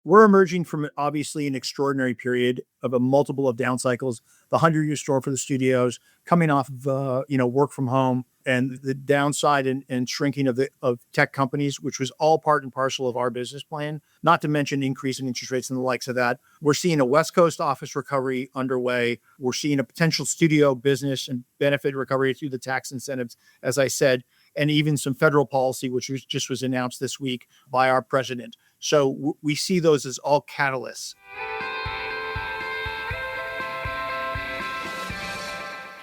We're emerging from obviously an extraordinary period of a multiple of down cycles, the 100-year storm for the studios, coming off of work from home, and the downside and shrinking of tech companies, which was all part and parcel of our business plan. Not to mention increasing interest rates and the likes of that. We're seeing a West Coast office recovery underway. We're seeing a potential studio business and benefit recovery through the tax incentives, as I said, and even some federal policy, which was announced this week by our president. So we see those as all catalysts.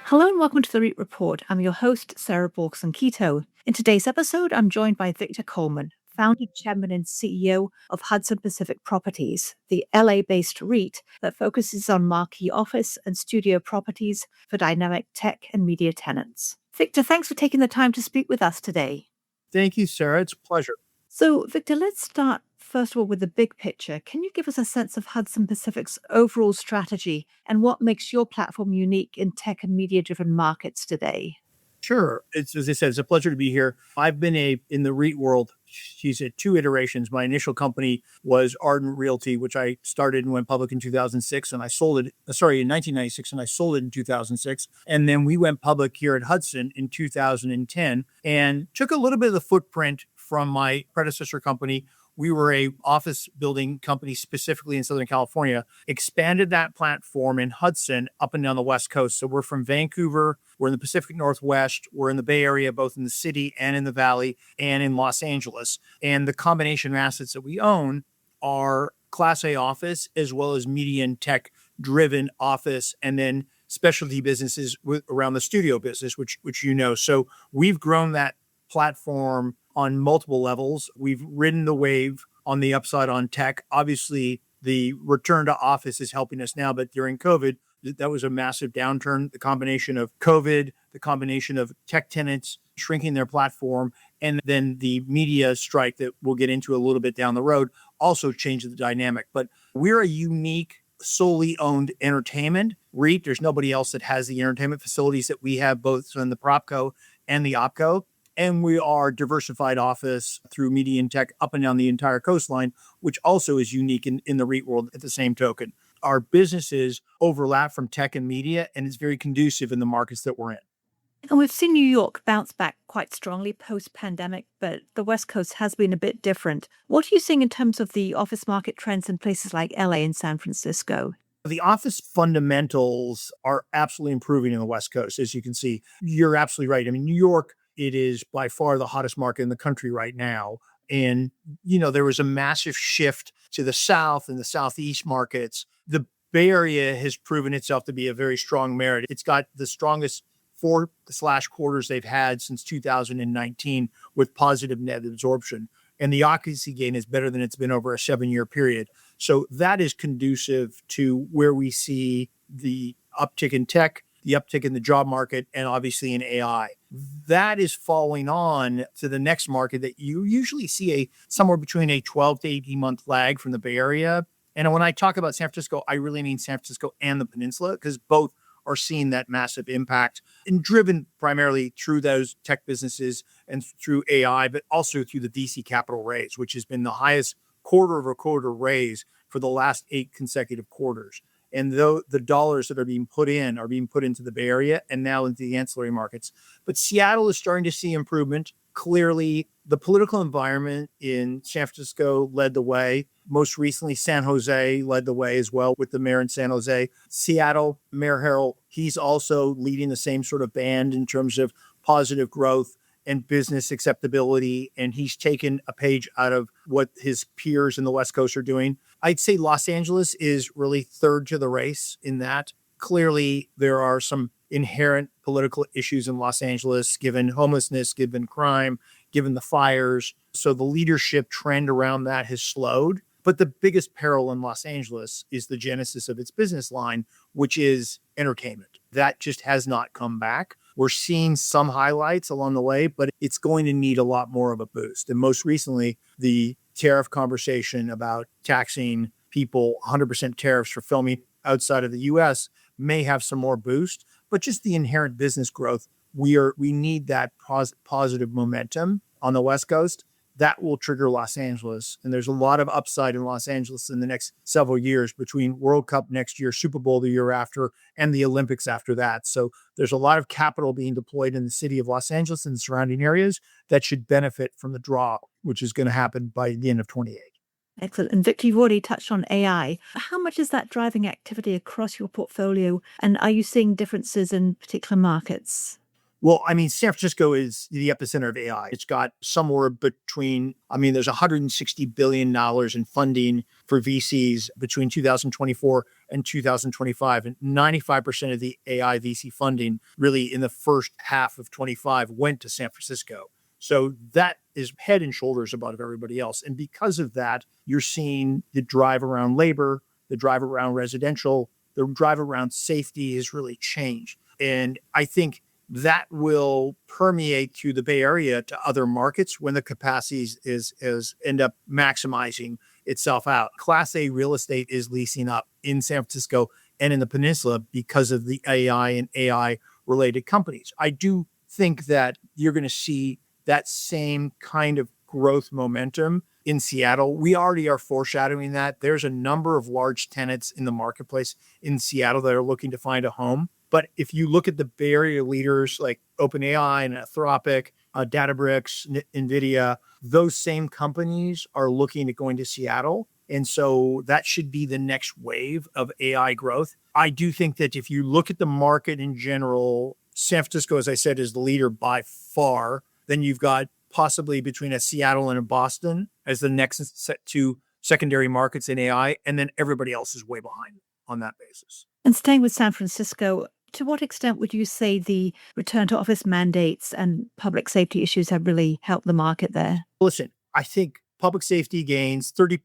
Hello and welcome to the REIT Report. I'm your host, Sarah Borkson-Keto. In today's episode, I'm joined by Victor Coleman, founder, chairman, and CEO of Hudson Pacific Properties, the LA-based REIT that focuses on marquee office and studio properties for dynamic tech and media tenants. Victor, thanks for taking the time to speak with us today. Thank you, Sarah. It's a pleasure. So, Victor, let's start first of all with the big picture. Can you give us a sense of Hudson Pacific's overall strategy and what makes your platform unique in tech and media-driven markets today? Sure. As I said, it's a pleasure to be here. I've been in the REIT world, she's at two iterations. My initial company was Ardent Realty, which I started and went public in 2006. And I sold it, in 1996, and I sold it in 2006. And then we went public here at Hudson in 2010 and took a little bit of the footprint from my predecessor company. We were a office building company specifically in Southern California, expanded that platform in Hudson up and down the West Coast. So we're from Vancouver, we're in the Pacific Northwest, we're in the Bay Area, both in the city and in the Valley and in Los Angeles. And the combination of assets that we own are Class A office as well as media and tech driven office, and then specialty businesses around the studio business, which you know. So we've grown that platform on multiple levels. We've ridden the wave on the upside on tech. Obviously, the return to office is helping us now, but during COVID, that was a massive downturn. The combination of COVID, the combination of tech tenants shrinking their platform, and then the media strike that we'll get into a little bit down the road also changed the dynamic. But we're a unique, solely owned entertainment REIT. There's nobody else that has the entertainment facilities that we have, both in the PropCo and the OpCo. And we are diversified office through media and tech up and down the entire coastline, which also is unique in the REIT world at the same token. Our businesses overlap from tech and media, and it's very conducive in the markets that we're in. And we've seen New York bounce back quite strongly post-pandemic, but the West Coast has been a bit different. What are you seeing in terms of the office market trends in places like LA and San Francisco? The office fundamentals are absolutely improving in the West Coast, as you can see. You're absolutely right. I mean, New York, it is by far the hottest market in the country right now. And, there was a massive shift to the South and the Southeast markets. The Bay Area has proven itself to be a very strong merit. It's got the strongest 4/ quarters they've had since 2019 with positive net absorption. And the occupancy gain is better than it's been over a 7-year period. So that is conducive to where we see the uptick in tech, the uptick in the job market, and obviously in AI. That is following on to the next market that you usually see somewhere between a 12 to 18 month lag from the Bay Area. And when I talk about San Francisco, I really mean San Francisco and the peninsula, because both are seeing that massive impact and driven primarily through those tech businesses and through AI, but also through the VC capital raise, which has been the highest quarter-over-quarter raise for the last 8 consecutive quarters. And though the dollars that are being put into the Bay Area and now into the ancillary markets. But Seattle is starting to see improvement. Clearly, the political environment in San Francisco led the way. Most recently, San Jose led the way as well with the mayor in San Jose. Seattle, Mayor Harrell, he's also leading the same sort of band in terms of positive growth and business acceptability. And he's taken a page out of what his peers in the West Coast are doing. I'd say Los Angeles is really third to the race in that. Clearly, there are some inherent political issues in Los Angeles, given homelessness, given crime, given the fires. So the leadership trend around that has slowed. But the biggest peril in Los Angeles is the genesis of its business line, which is entertainment. That just has not come back. We're seeing some highlights along the way, but it's going to need a lot more of a boost. And most recently, the tariff conversation about taxing people 100% tariffs for filming outside of the US may have some more boost, but just the inherent business growth, we need that positive momentum on the West Coast. that will trigger Los Angeles. And there's a lot of upside in Los Angeles in the next several years between World Cup next year, Super Bowl the year after, and the Olympics after that. So there's a lot of capital being deployed in the city of Los Angeles and the surrounding areas that should benefit from the draw, which is going to happen by the end of 28. Excellent. And Victor, you've already touched on AI. How much is that driving activity across your portfolio? And are you seeing differences in particular markets? Well, I mean, San Francisco is the epicenter of AI. It's got somewhere between, there's $160 billion in funding for VCs between 2024 and 2025. And 95% of the AI VC funding really in the first half of 25 went to San Francisco. So that is head and shoulders above everybody else. And because of that, you're seeing the drive around labor, the drive around residential, the drive around safety has really changed. And I think that will permeate through the Bay Area to other markets when the capacity is end up maximizing itself out. Class A real estate is leasing up in San Francisco and in the peninsula because of the AI and AI related companies. I do think that you're going to see that same kind of growth momentum in Seattle. We already are foreshadowing that. There's a number of large tenants in the marketplace in Seattle that are looking to find a home. But if you look at the Bay Area leaders like OpenAI and Anthropic, Databricks, NVIDIA, those same companies are looking at going to Seattle. And so that should be the next wave of AI growth. I do think that if you look at the market in general, San Francisco, as I said, is the leader by far. Then you've got possibly between a Seattle and a Boston as the next set two secondary markets in AI. And then everybody else is way behind on that basis. And staying with San Francisco, to what extent would you say the return to office mandates and public safety issues have really helped the market there? Listen, I think public safety gains, 30%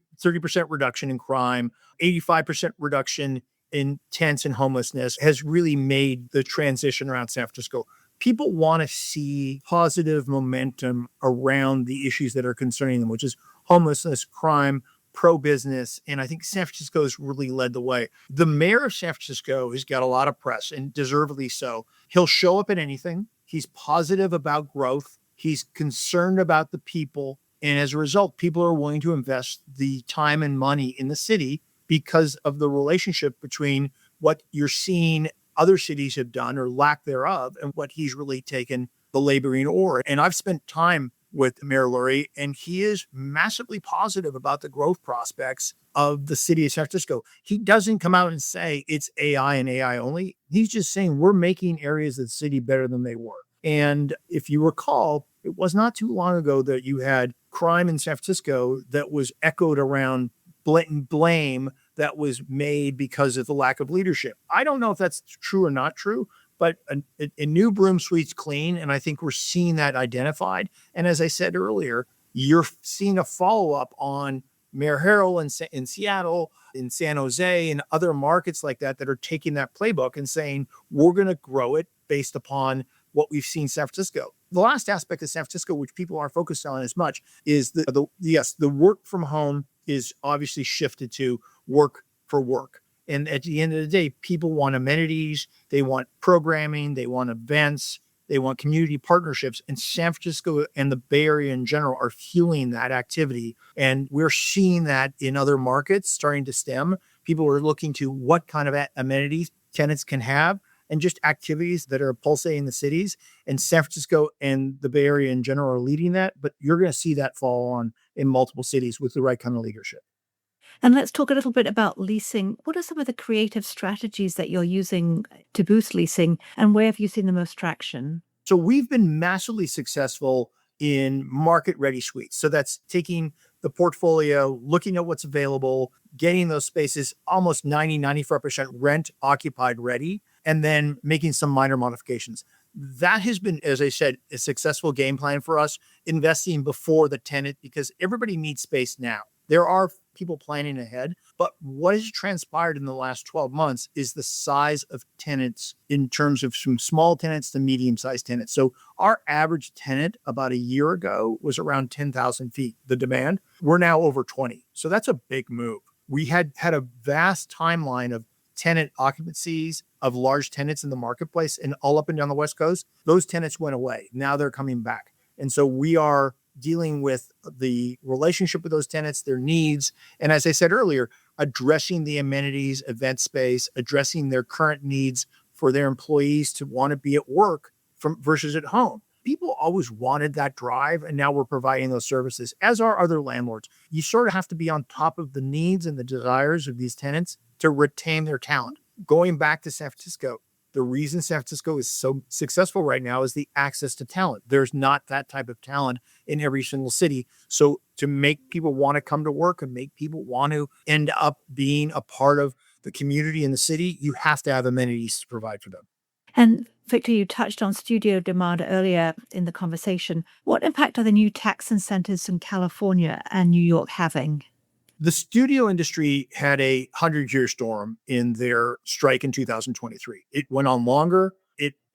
reduction in crime, 85% reduction in tents and homelessness has really made the transition around San Francisco. People want to see positive momentum around the issues that are concerning them, which is homelessness, crime, pro-business, and I think San Francisco has really led the way. The mayor of San Francisco has got a lot of press, and deservedly so. He'll show up at anything. He's positive about growth. He's concerned about the people, and as a result, people are willing to invest the time and money in the city because of the relationship between what you're seeing other cities have done or lack thereof and what he's really taken the laboring oar. And I've spent time with Mayor Lurie, and he is massively positive about the growth prospects of the city of San Francisco. He doesn't come out and say it's AI and AI only. He's just saying we're making areas of the city better than they were. And if you recall, it was not too long ago that you had crime in San Francisco that was echoed around blatant blame that was made because of the lack of leadership. I don't know if that's true or not true, but a new broom sweeps clean. And I think we're seeing that identified. And as I said earlier, you're seeing a follow-up on Mayor Harrell in Seattle, in San Jose, and other markets like that are taking that playbook and saying, we're going to grow it based upon what we've seen in San Francisco. The last aspect of San Francisco, which people aren't focused on as much, is the work from home is obviously shifted to work for work. And at the end of the day, people want amenities, they want programming, they want events, they want community partnerships. And San Francisco and the Bay Area in general are fueling that activity. And we're seeing that in other markets starting to stem. People are looking to what kind of amenities tenants can have and just activities that are pulsating the cities. And San Francisco and the Bay Area in general are leading that. But you're going to see that fall on in multiple cities with the right kind of leadership. And let's talk a little bit about leasing. What are some of the creative strategies that you're using to boost leasing, and where have you seen the most traction? So we've been massively successful in market-ready suites. So that's taking the portfolio, looking at what's available, getting those spaces almost 95% rent occupied ready, and then making some minor modifications. That has been, as I said, a successful game plan for us, investing before the tenant, because everybody needs space now. There are people planning ahead, but what has transpired in the last 12 months is the size of tenants in terms of from small tenants to medium-sized tenants. So our average tenant about a year ago was around 10,000 feet, the demand. We're now over 20. So that's a big move. We had a vast timeline of tenant occupancies of large tenants in the marketplace and all up and down the West Coast. Those tenants went away. Now they're coming back. And so we are dealing with the relationship with those tenants, their needs. And as I said earlier, addressing the amenities, event space, addressing their current needs for their employees to want to be at work from versus at home. People always wanted that drive, and now we're providing those services, as are other landlords. You sort of have to be on top of the needs and the desires of these tenants to retain their talent. Going back to San Francisco, the reason San Francisco is so successful right now is the access to talent. There's not that type of talent in every single city. So to make people want to come to work and make people want to end up being a part of the community in the city, you have to have amenities to provide for them. And Victor, you touched on studio demand earlier in the conversation. What impact are the new tax incentives in California and New York having? The studio industry had a 100-year storm in their strike in 2023. It went on longer.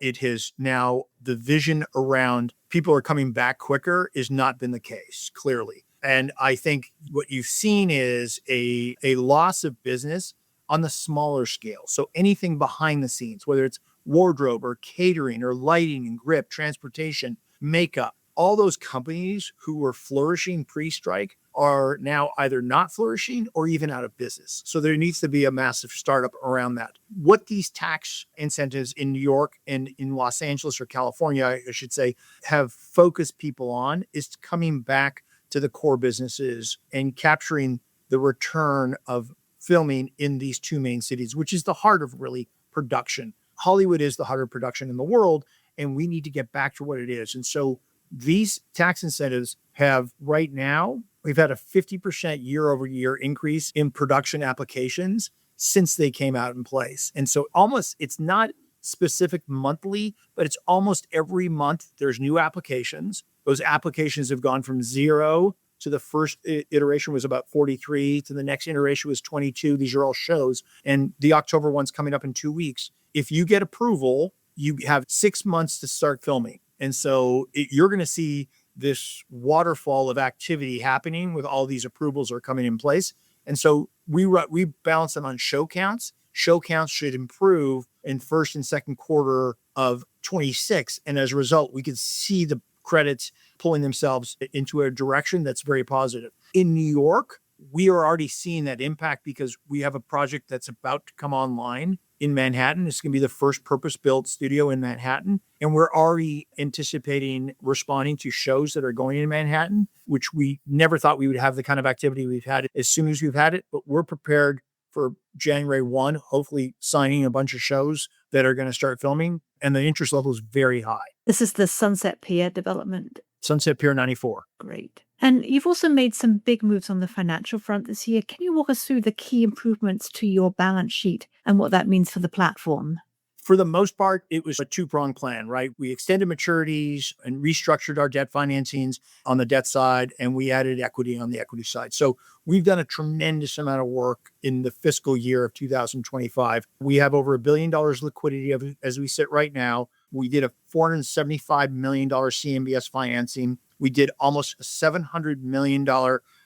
It has now, the vision around people are coming back quicker has not been the case, clearly. And I think what you've seen is a loss of business on the smaller scale. So anything behind the scenes, whether it's wardrobe or catering or lighting and grip, transportation, makeup, all those companies who were flourishing pre-strike are now either not flourishing or even out of business. So there needs to be a massive startup around that. What these tax incentives in New York and in Los Angeles or California, I should say, have focused people on is coming back to the core businesses and capturing the return of filming in these two main cities, which is the heart of really production. Hollywood is the heart of production in the world, and we need to get back to what it is. And so these tax incentives have right now, we've had a 50% year over year increase in production applications since they came out in place. And so almost, it's not specific monthly, but it's almost every month there's new applications. Those applications have gone from 0 to the first iteration was about 43 to the next iteration was 22. These are all shows. And the October one's coming up in 2 weeks. If you get approval, you have 6 months to start filming. And so you're going to see this waterfall of activity happening with all these approvals are coming in place. And so we balance them on show counts. Show counts should improve in first and second quarter of 26. And as a result, we can see the credits pulling themselves into a direction that's very positive. In New York, we are already seeing that impact because we have a project that's about to come online in Manhattan. It's going to be the first purpose-built studio in Manhattan. And we're already anticipating responding to shows that are going in Manhattan, which we never thought we would have the kind of activity we've had as soon as we've had it. But we're prepared for January 1, hopefully signing a bunch of shows that are going to start filming. And the interest level is very high. This is the Sunset Pier development. Sunset Pier 94. Great. And you've also made some big moves on the financial front this year. Can you walk us through the key improvements to your balance sheet and what that means for the platform? For the most part, it was a two-pronged plan, right? We extended maturities and restructured our debt financings on the debt side, and we added equity on the equity side. So we've done a tremendous amount of work in the fiscal year of 2025. We have over $1 billion liquidity as we sit right now. We did a $475 million CMBS financing. We did almost a $700 million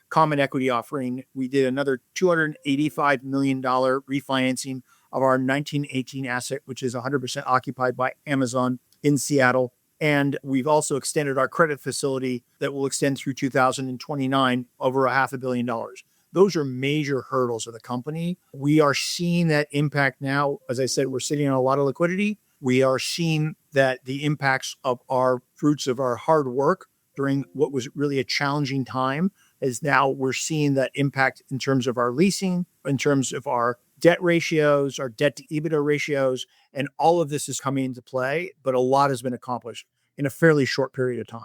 common equity offering. We did another $285 million refinancing of our 1918 asset, which is 100% occupied by Amazon in Seattle. And we've also extended our credit facility that will extend through 2029 over $500 million. Those are major hurdles of the company. We are seeing that impact now. As I said, we're sitting on a lot of liquidity. We are seeing that the impacts of our fruits of our hard work during what was really a challenging time is now we're seeing that impact in terms of our leasing, in terms of our debt ratios, our debt to EBITDA ratios, and all of this is coming into play, but a lot has been accomplished in a fairly short period of time.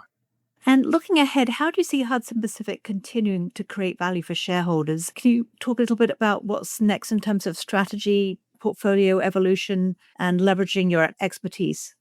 And looking ahead, how do you see Hudson Pacific continuing to create value for shareholders? Can you talk a little bit about what's next in terms of strategy, portfolio evolution, and leveraging your expertise?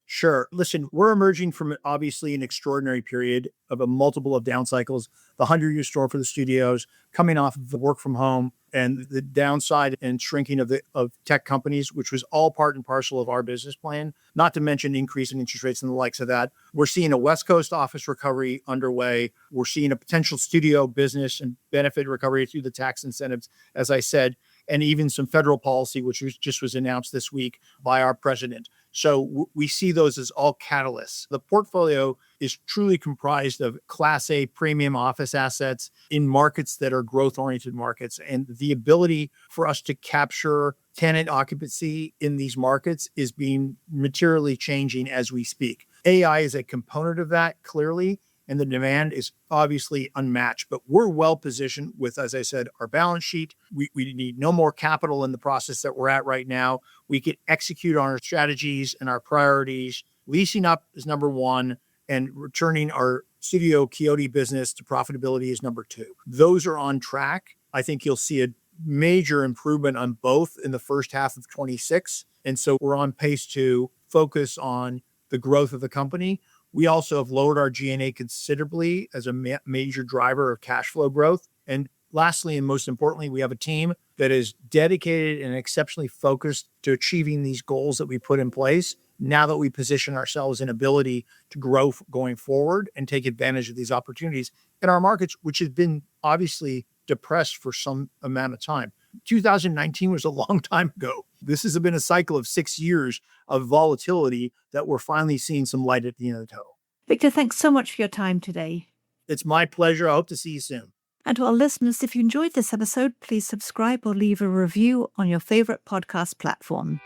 Sure. Listen, we're emerging from obviously an extraordinary period of a multiple of down cycles, the 100-year storm for the studios, coming off of the work from home and the downside and shrinking of tech companies, which was all part and parcel of our business plan, not to mention increase in interest rates and the likes of that. We're seeing a West Coast office recovery underway. We're seeing a potential studio business and benefit recovery through the tax incentives, as I said, and even some federal policy, which was announced this week by our president. So we see those as all catalysts. The portfolio is truly comprised of Class A premium office assets in markets that are growth-oriented markets. And the ability for us to capture tenant occupancy in these markets is being materially changing as we speak. AI is a component of that, clearly, and the demand is obviously unmatched. But we're well positioned with, as I said, our balance sheet. We need no more capital in the process that we're at right now. We can execute on our strategies and our priorities. Leasing up is number one, and returning our Studio Quixote business to profitability is number two. Those are on track. I think you'll see a major improvement on both in the first half of 26. And so we're on pace to focus on the growth of the company. We also have lowered our G&A considerably as a major driver of cash flow growth. And lastly, and most importantly, we have a team that is dedicated and exceptionally focused to achieving these goals that we put in place now that we position ourselves in ability to grow going forward and take advantage of these opportunities in our markets, which has been obviously depressed for some amount of time. 2019 was a long time ago. This has been a cycle of 6 years of volatility that we're finally seeing some light at the end of the tunnel. Victor, thanks so much for your time today. It's my pleasure. I hope to see you soon. And to our listeners, if you enjoyed this episode, please subscribe or leave a review on your favorite podcast platform.